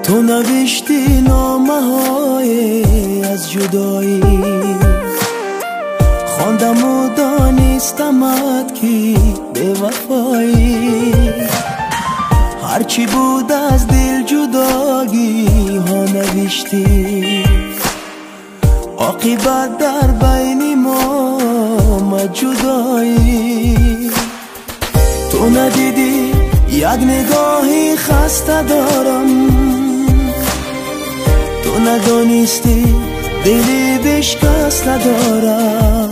تو نوشتی نامه های از جدایی، خواندم و دانستمت که به وفایی. هرچی بود از دل جداگی ها نوشتی، عاقبت در بین ما جدایی. تو ندیدی یک نگاهی خسته دارم، تو ندانستی دلی بشکسته دارم.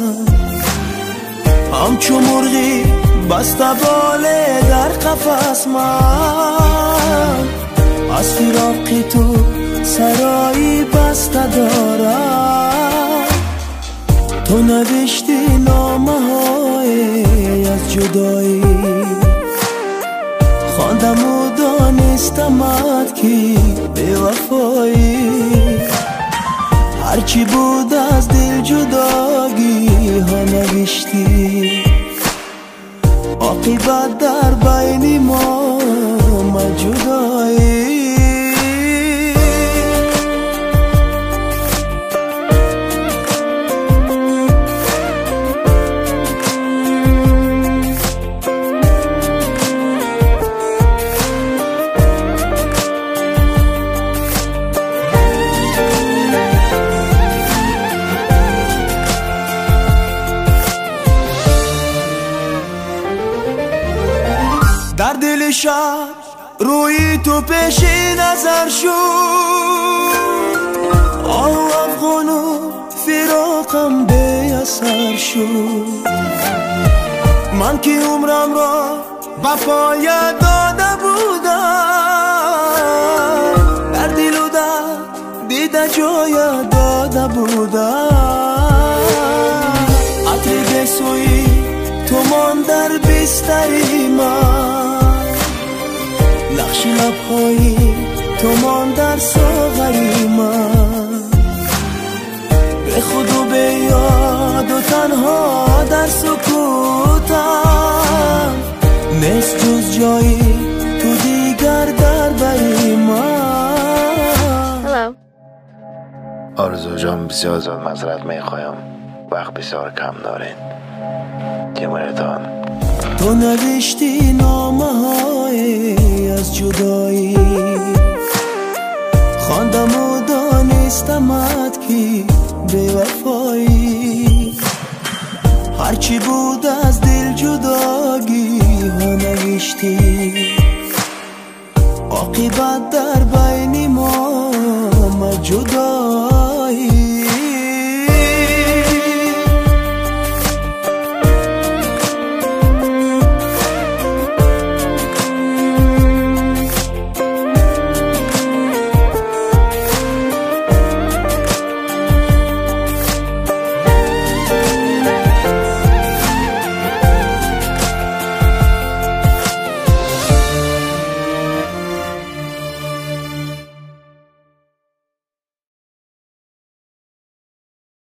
همچو مرغی بسته باله در قفس من، از فراق تو سرایی بسته دارم. تو نوشتی نامه های از جدایی، خواندم و دانستمت که به وفایی. هرچی بود از دل جداگی ها نوشتی، عاقبت در بین ما جدایی. در دل شب روی تو پیش نظر شد، آه افغان و فراقم به اثر شد. من که عمرم را وفای داده بودم، در دل و در دیده جای داده بودم. عطر گسوی تو من در بستری من، نقش لبهای تو من در ساغری من. به خود و به یاد و تنها در سکوتم، نیست جز جایی تو دیگر در بری من. Hello. آرزو جان بسیار معذرت میخوایم، وقت بسیار کم دارین. جمهورتان. تو نوشتی نامه های از جدایی، خواندم و دانستمت که به وفایی. هرچی بود از دل جداگی ها نوشتی، عاقبت در